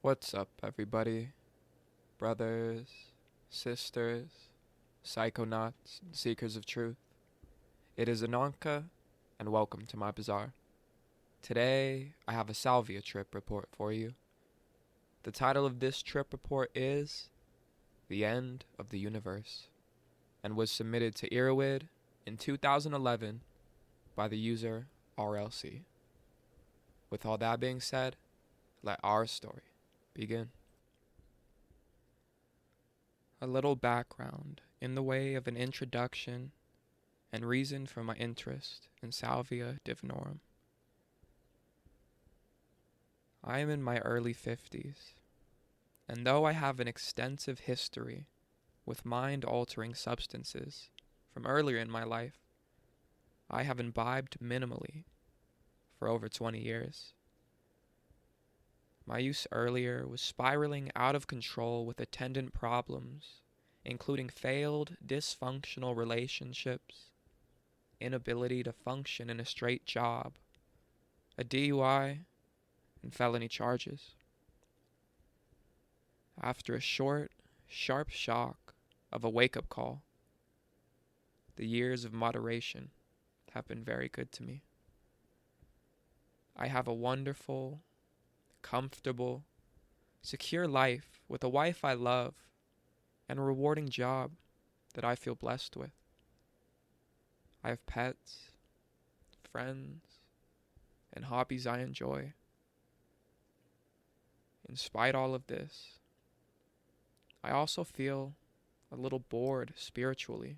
What's up, everybody? Brothers, sisters, psychonauts, and seekers of truth. It is Ananka, and welcome to my bazaar. Today, I have a Salvia trip report for you. The title of this trip report is The End of the Universe, and was submitted to Erowid in 2011 by the user RLC. With all that being said, let our story begin. A little background in the way of an introduction and reason for my interest in Salvia divinorum. I am in my early 50s, and though I have an extensive history with mind-altering substances from earlier in my life, I have imbibed minimally for over 20 years. My use earlier was spiraling out of control with attendant problems, including failed, dysfunctional relationships, inability to function in a straight job, a DUI, and felony charges. After a short, sharp shock of a wake-up call, the years of moderation have been very good to me. I have a wonderful, comfortable, secure life with a wife I love and a rewarding job that I feel blessed with. I have pets, friends, and hobbies I enjoy. In spite of all of this, I also feel a little bored spiritually.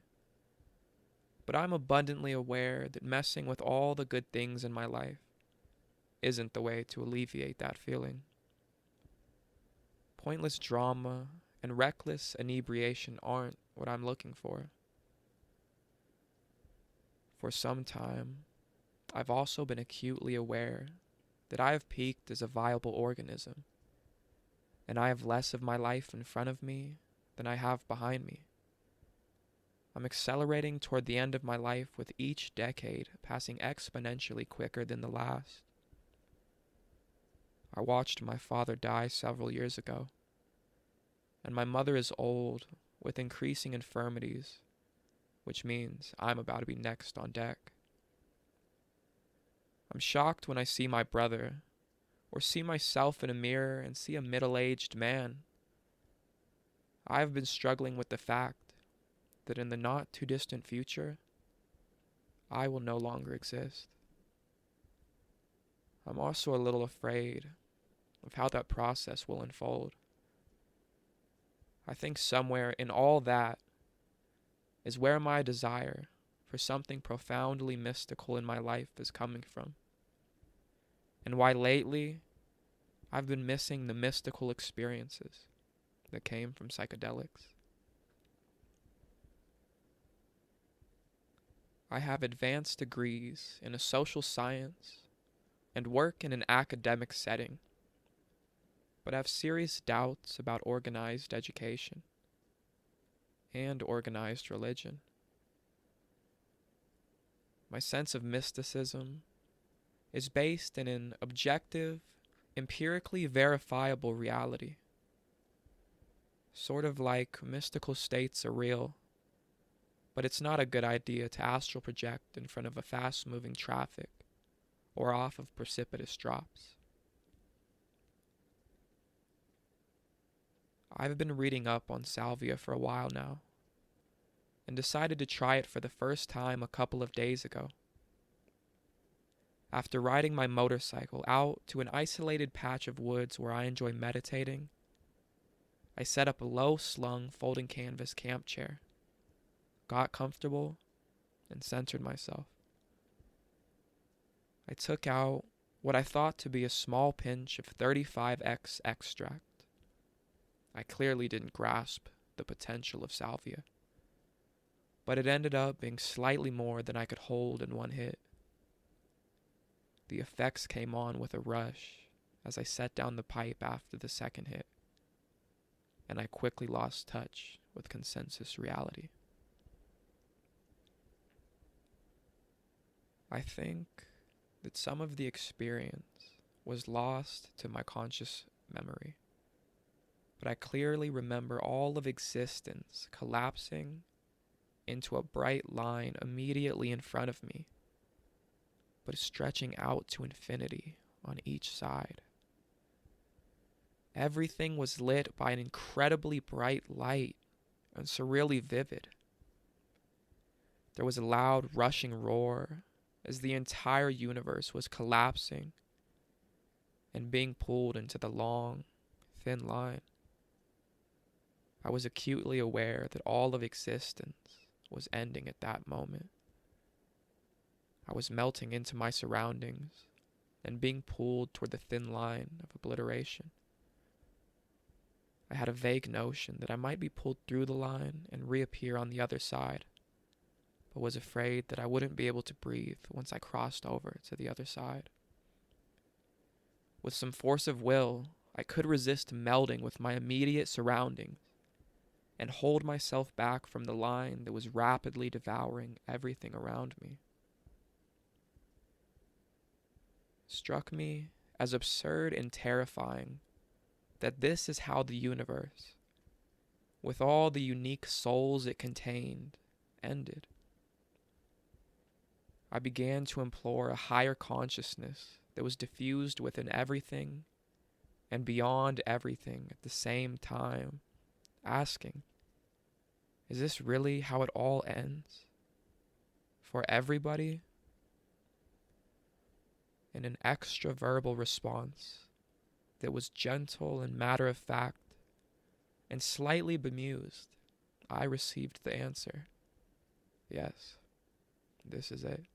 But I'm abundantly aware that messing with all the good things in my life isn't the way to alleviate that feeling. Pointless drama and reckless inebriation aren't what I'm looking for. For some time, I've also been acutely aware that I have peaked as a viable organism, and I have less of my life in front of me than I have behind me. I'm accelerating toward the end of my life with each decade passing exponentially quicker than the last. I watched my father die several years ago, and my mother is old with increasing infirmities, which means I'm about to be next on deck. I'm shocked when I see my brother, or see myself in a mirror and see a middle-aged man. I have been struggling with the fact that in the not-too-distant future, I will no longer exist. I'm also a little afraid of how that process will unfold. I think somewhere in all that is where my desire for something profoundly mystical in my life is coming from, and why lately I've been missing the mystical experiences that came from psychedelics. I have advanced degrees in a social science and work in an academic setting, but have serious doubts about organized education and organized religion. My sense of mysticism is based in an objective, empirically verifiable reality. Sort of like mystical states are real, but it's not a good idea to astral project in front of a fast-moving traffic or off of precipitous drops. I've been reading up on Salvia for a while now, and decided to try it for the first time a couple of days ago. After riding my motorcycle out to an isolated patch of woods where I enjoy meditating, I set up a low-slung folding canvas camp chair, got comfortable, and centered myself. I took out what I thought to be a small pinch of 35X extract. I clearly didn't grasp the potential of Salvia, but it ended up being slightly more than I could hold in one hit. The effects came on with a rush as I set down the pipe after the second hit, and I quickly lost touch with consensus reality. I think that some of the experience was lost to my conscious memory. but I clearly remember all of existence collapsing into a bright line immediately in front of me, but stretching out to infinity on each side. Everything was lit by an incredibly bright light and surreally vivid. There was a loud rushing roar as the entire universe was collapsing and being pulled into the long, thin line. I was acutely aware that all of existence was ending at that moment. I was melting into my surroundings and being pulled toward the thin line of obliteration. I had a vague notion that I might be pulled through the line and reappear on the other side, but was afraid that I wouldn't be able to breathe once I crossed over to the other side. With some force of will, I could resist melding with my immediate surroundings and hold myself back from the line that was rapidly devouring everything around me. It struck me as absurd and terrifying that this is how the universe, with all the unique souls it contained, ended. I began to implore a higher consciousness that was diffused within everything and beyond everything at the same time, asking, is this really how it all ends? For everybody? In an extra-verbal response that was gentle and matter-of-fact and slightly bemused, I received the answer. Yes, this is it.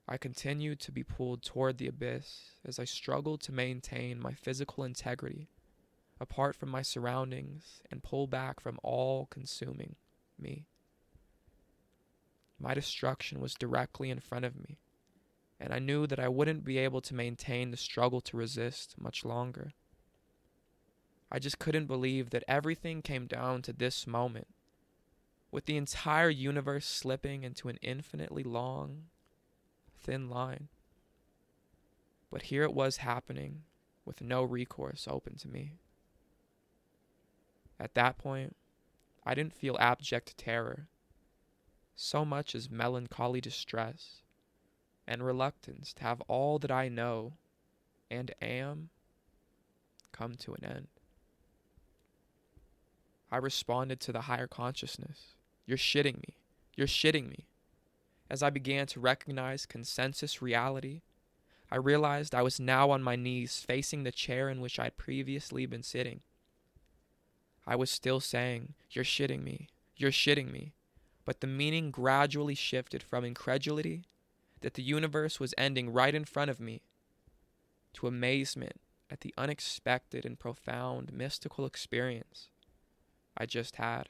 I continued to be pulled toward the abyss as I struggled to maintain my physical integrity apart from my surroundings and pull back from all consuming me. My destruction was directly in front of me, and I knew that I wouldn't be able to maintain the struggle to resist much longer. I just couldn't believe that everything came down to this moment, with the entire universe slipping into an infinitely long, thin line. But here it was happening with no recourse open to me. At that point, I didn't feel abject terror, so much as melancholy distress and reluctance to have all that I know and am come to an end. I responded to the higher consciousness. You're shitting me. You're shitting me. As I began to recognize consensus reality, I realized I was now on my knees facing the chair in which I had previously been sitting. I was still saying, you're shitting me, but the meaning gradually shifted from incredulity that the universe was ending right in front of me to amazement at the unexpected and profound mystical experience I just had.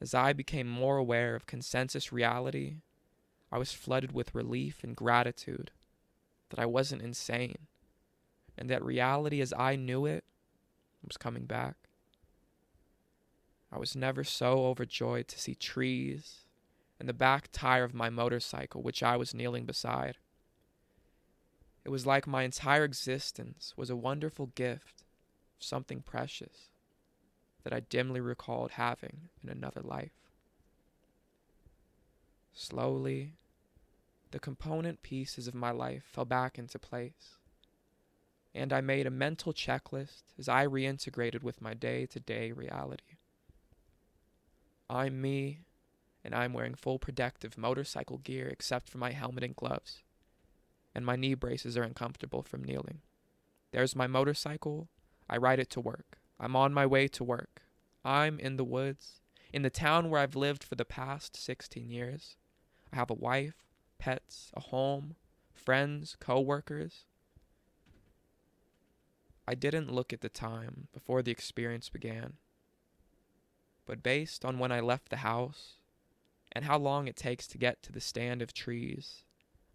As I became more aware of consensus reality, I was flooded with relief and gratitude that I wasn't insane, and that reality as I knew it was coming back. I was never so overjoyed to see trees and the back tire of my motorcycle, which I was kneeling beside. It was like my entire existence was a wonderful gift of something precious that I dimly recalled having in another life. Slowly, the component pieces of my life fell back into place, and I made a mental checklist as I reintegrated with my day-to-day reality. I'm me, and I'm wearing full protective motorcycle gear except for my helmet and gloves, and my knee braces are uncomfortable from kneeling. There's my motorcycle. I ride it to work. I'm on my way to work. I'm in the woods, in the town where I've lived for the past 16 years. I have a wife, pets, a home, friends, co-workers. I didn't look at the time before the experience began, but based on when I left the house and how long it takes to get to the stand of trees,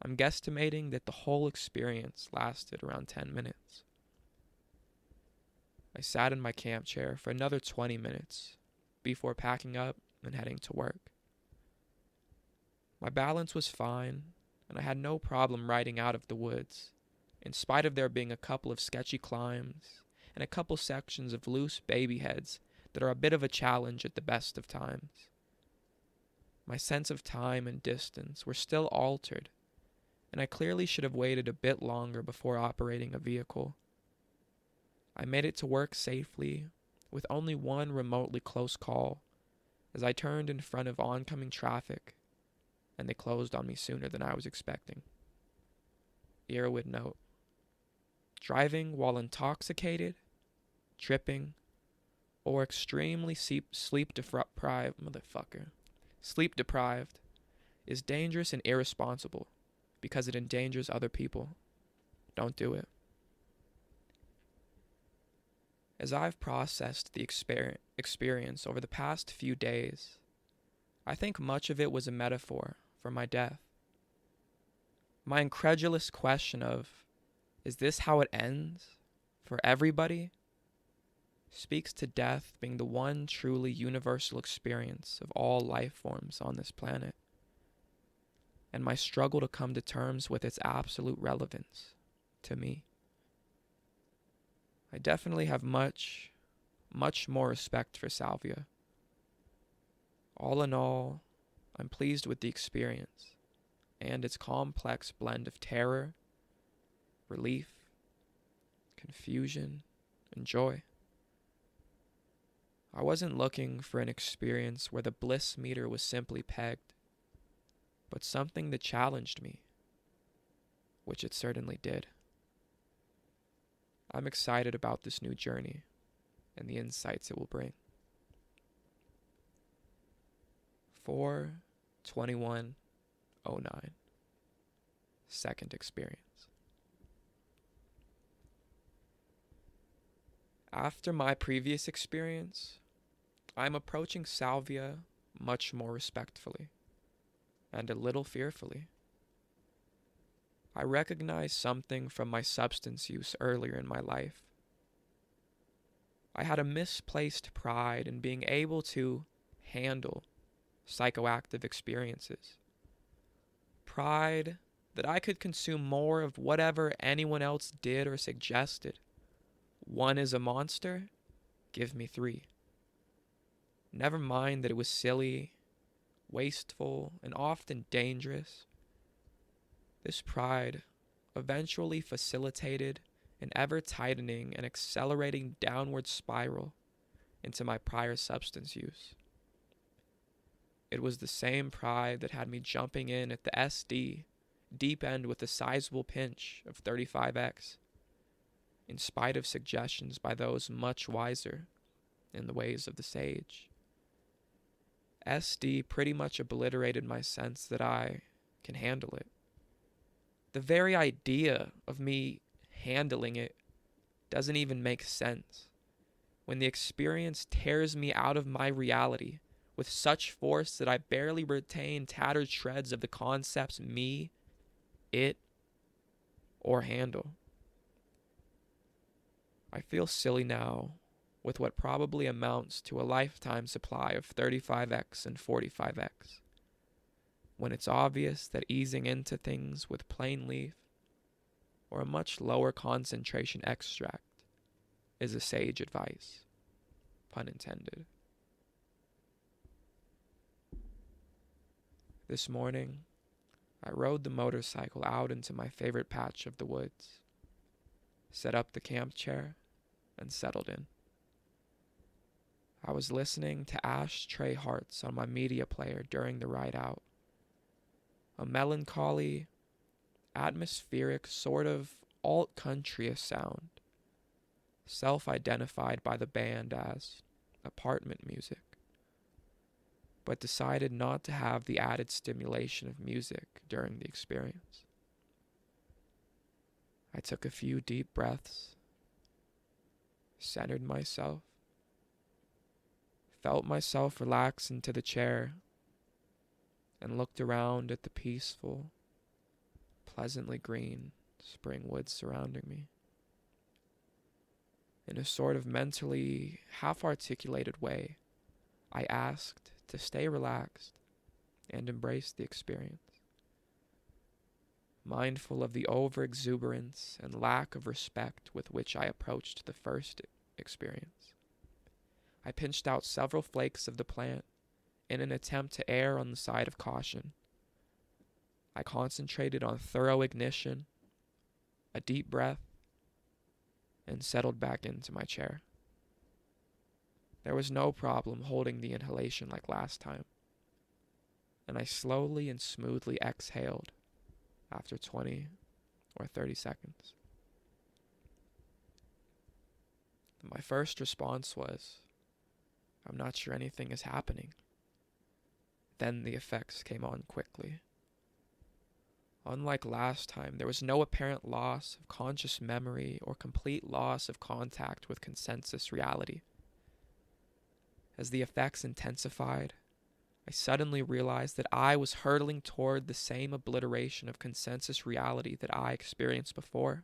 I'm guesstimating that the whole experience lasted around 10 minutes. I sat in my camp chair for another 20 minutes before packing up and heading to work. My balance was fine, and I had no problem riding out of the woods, in spite of there being a couple of sketchy climbs and a couple sections of loose baby heads that are a bit of a challenge at the best of times. My sense of time and distance were still altered, and I clearly should have waited a bit longer before operating a vehicle. I made it to work safely with only one remotely close call as I turned in front of oncoming traffic, and they closed on me sooner than I was expecting. Earwood note: driving while intoxicated, tripping, or extremely sleep deprived is dangerous and irresponsible because it endangers other people. Don't do it. As I've processed the experience over the past few days, I think much of it was a metaphor for my death. My incredulous question of, is this how it ends for everybody, speaks to death being the one truly universal experience of all life forms on this planet, and my struggle to come to terms with its absolute relevance to me. I definitely have much more respect for Salvia. All in all, I'm pleased with the experience and its complex blend of terror, relief, confusion, and joy. I wasn't looking for an experience where the bliss meter was simply pegged, but something that challenged me, which it certainly did. I'm excited about this new journey and the insights it will bring. 4/21/09. Second experience. After my previous experience, I'm approaching Salvia much more respectfully and a little fearfully. I recognize something from my substance use earlier in my life. I had a misplaced pride in being able to handle psychoactive experiences. Pride that I could consume more of whatever anyone else did or suggested. One is a monster, give me 3. Never mind that it was silly, wasteful, and often dangerous. This pride eventually facilitated an ever-tightening and accelerating downward spiral into my prior substance use. It was the same pride that had me jumping in at the SD deep end with a sizable pinch of 35x, in spite of suggestions by those much wiser in the ways of the sage. SD pretty much obliterated my sense that I can handle it. The very idea of me handling it doesn't even make sense when the experience tears me out of my reality with such force that I barely retain tattered shreds of the concepts me, it, or handle. I feel silly now with what probably amounts to a lifetime supply of 35x and 45x, when it's obvious that easing into things with plain leaf or a much lower concentration extract is a sage advice, pun intended. This morning, I rode the motorcycle out into my favorite patch of the woods, set up the camp chair, and settled in. I was listening to Ashtray Hearts on my media player during the ride out. A melancholy, atmospheric sort of alt-country sound, self-identified by the band as apartment music, but decided not to have the added stimulation of music during the experience. I took a few deep breaths, centered myself, felt myself relax into the chair, and looked around at the peaceful, pleasantly green spring woods surrounding me. In a sort of mentally half-articulated way, I asked to stay relaxed and embrace the experience. mindful of the overexuberance and lack of respect with which I approached the first experience. I pinched out several flakes of the plant in an attempt to err on the side of caution. I concentrated on thorough ignition, a deep breath, and settled back into my chair. There was no problem holding the inhalation like last time, and I slowly and smoothly exhaled after 20 or 30 seconds. My first response was, I'm not sure anything is happening. Then the effects came on quickly. Unlike last time, there was no apparent loss of conscious memory or complete loss of contact with consensus reality. As the effects intensified, I suddenly realized that I was hurtling toward the same obliteration of consensus reality that I experienced before.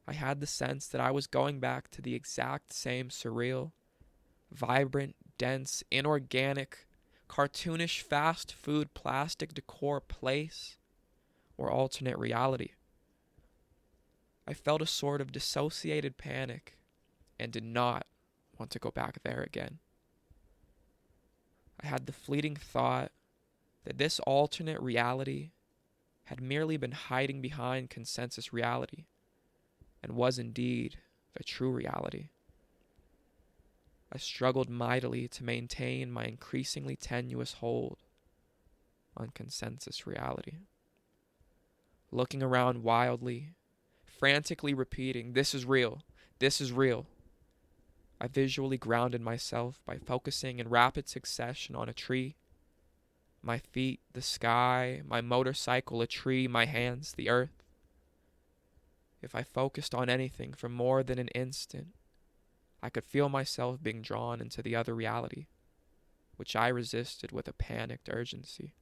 I had the sense that I was going back to the exact same surreal, vibrant, dense, inorganic, cartoonish fast food plastic decor place or alternate reality. I felt a sort of dissociated panic and did not want to go back there again. I had the fleeting thought that this alternate reality had merely been hiding behind consensus reality and was indeed the true reality. I struggled mightily to maintain my increasingly tenuous hold on consensus reality. Looking around wildly, frantically repeating, "This is real, this is real," I visually grounded myself by focusing in rapid succession on a tree, my feet, the sky, my motorcycle, a tree, my hands, the earth. If I focused on anything for more than an instant, I could feel myself being drawn into the other reality, which I resisted with a panicked urgency.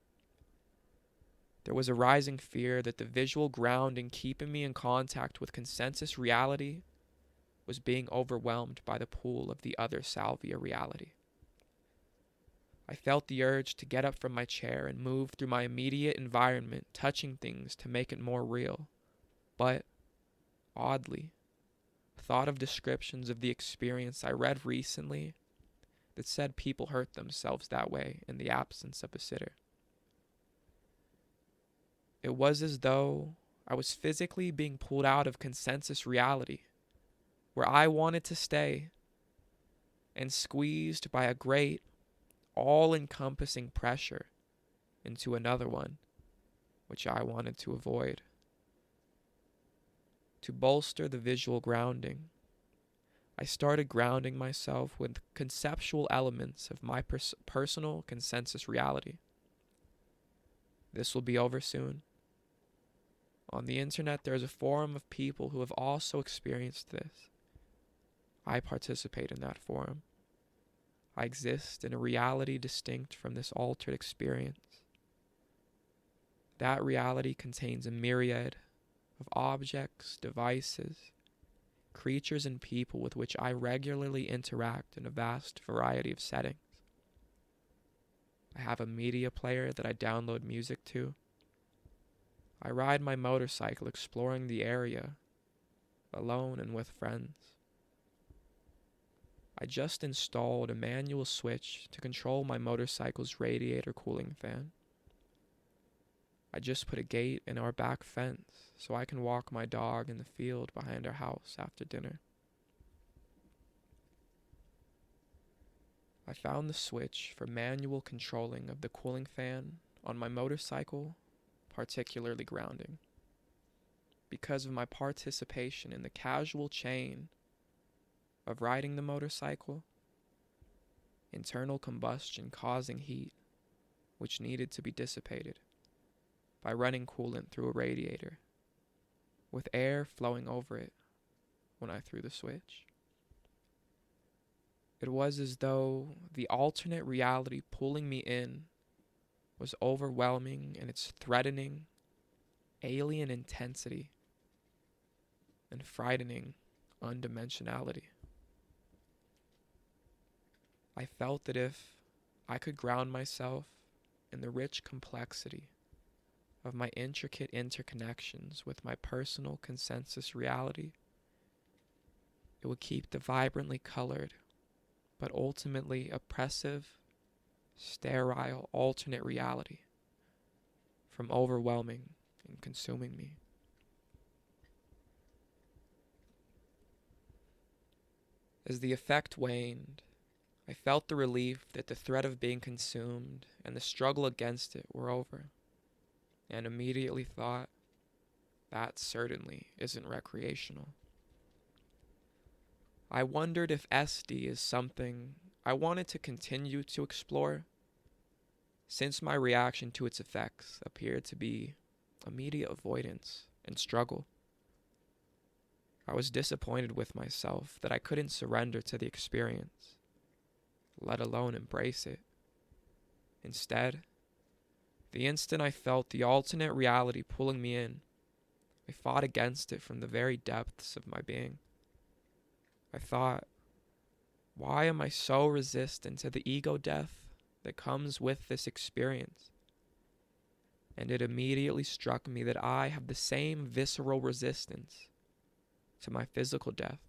There was a rising fear that the visual grounding keeping me in contact with consensus reality was being overwhelmed by the pool of the other Salvia reality. I felt the urge to get up from my chair and move through my immediate environment, touching things to make it more real. But, oddly, thought of descriptions of the experience I read recently that said people hurt themselves that way in the absence of a sitter. It was as though I was physically being pulled out of consensus reality, where I wanted to stay, and squeezed by a great, all-encompassing pressure into another one, which I wanted to avoid. To bolster the visual grounding, I started grounding myself with conceptual elements of my personal consensus reality. This will be over soon. On the internet, there is a forum of people who have also experienced this. I participate in that forum. I exist in a reality distinct from this altered experience. That reality contains a myriad of objects, devices, creatures, and people with which I regularly interact in a vast variety of settings. I have a media player that I download music to. I ride my motorcycle exploring the area, alone and with friends. I just installed a manual switch to control my motorcycle's radiator cooling fan. I just put a gate in our back fence so I can walk my dog in the field behind our house after dinner. I found the switch for manual controlling of the cooling fan on my motorcycle particularly grounding. Because of my participation in the casual chain of riding the motorcycle, internal combustion causing heat, which needed to be dissipated by running coolant through a radiator, with air flowing over it when I threw the switch. It was as though the alternate reality pulling me in was overwhelming in its threatening, alien intensity and frightening undimensionality. I felt that if I could ground myself in the rich complexity of my intricate interconnections with my personal consensus reality, it would keep the vibrantly colored, but ultimately oppressive, sterile alternate reality from overwhelming and consuming me. As the effect waned, I felt the relief that the threat of being consumed and the struggle against it were over, and immediately thought, that certainly isn't recreational. I wondered if SD is something I wanted to continue to explore, since my reaction to its effects appeared to be immediate avoidance and struggle. I was disappointed with myself that I couldn't surrender to the experience, let alone embrace it. Instead, the instant I felt the alternate reality pulling me in, I fought against it from the very depths of my being. I thought, why am I so resistant to the ego death that comes with this experience? And it immediately struck me that I have the same visceral resistance to my physical death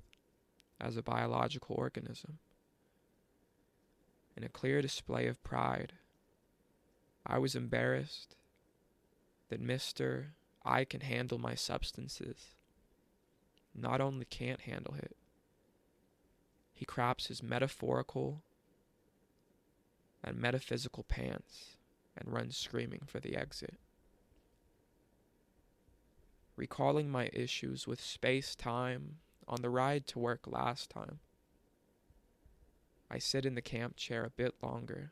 as a biological organism. In a clear display of pride, I was embarrassed that Mr. I can handle my substances not only can't handle it, he craps his metaphorical and metaphysical pants and runs screaming for the exit. Recalling my issues with space-time on the ride to work last time, I sit in the camp chair a bit longer,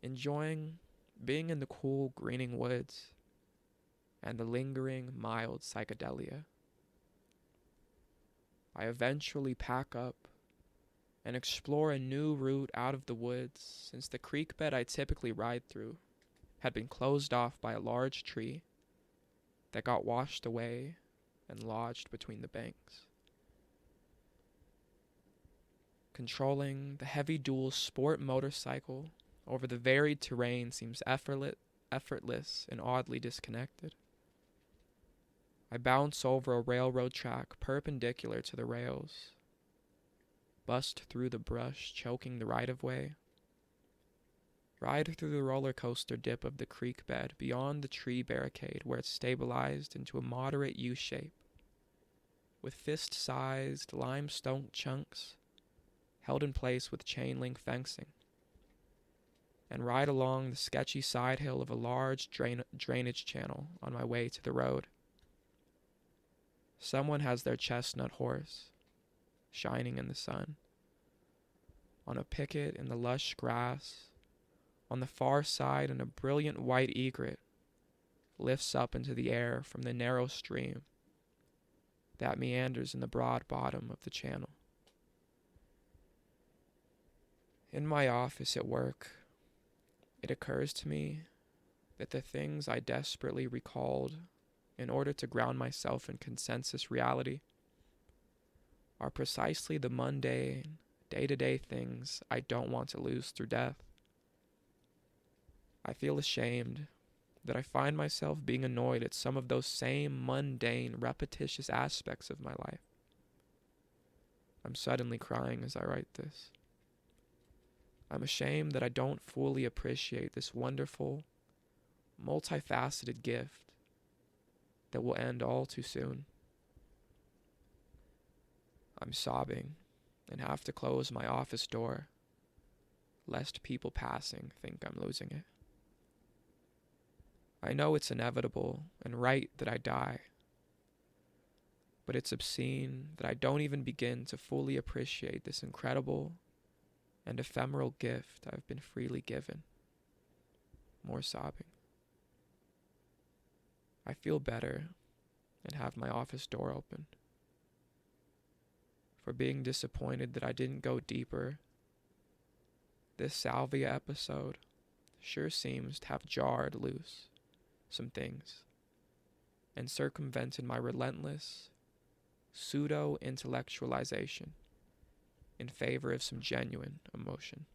enjoying being in the cool greening woods and the lingering mild psychedelia. I eventually pack up and explore a new route out of the woods, since the creek bed I typically ride through had been closed off by a large tree that got washed away and lodged between the banks. Controlling the heavy dual sport motorcycle over the varied terrain seems effortless and oddly disconnected. I bounce over a railroad track perpendicular to the rails, bust through the brush choking the right-of-way, ride through the roller coaster dip of the creek bed beyond the tree barricade where it's stabilized into a moderate U-shape, with fist-sized limestone chunks held in place with chain-link fencing, and ride along the sketchy side hill of a large drainage channel on my way to the road. Someone has their chestnut horse, shining in the sun, on a picket in the lush grass. On the far side, and a brilliant white egret lifts up into the air from the narrow stream that meanders in the broad bottom of the channel. In my office at work, it occurs to me that the things I desperately recalled in order to ground myself in consensus reality are precisely the mundane, day-to-day things I don't want to lose through death. I feel ashamed that I find myself being annoyed at some of those same mundane, repetitious aspects of my life. I'm suddenly crying as I write this. I'm ashamed that I don't fully appreciate this wonderful, multifaceted gift that will end all too soon. I'm sobbing and have to close my office door, lest people passing think I'm losing it. I know it's inevitable and right that I die, but it's obscene that I don't even begin to fully appreciate this incredible and ephemeral gift I've been freely given. More sobbing. I feel better and have my office door open. For being disappointed that I didn't go deeper, this Salvia episode sure seems to have jarred loose some things and circumvented my relentless pseudo-intellectualization in favor of some genuine emotion.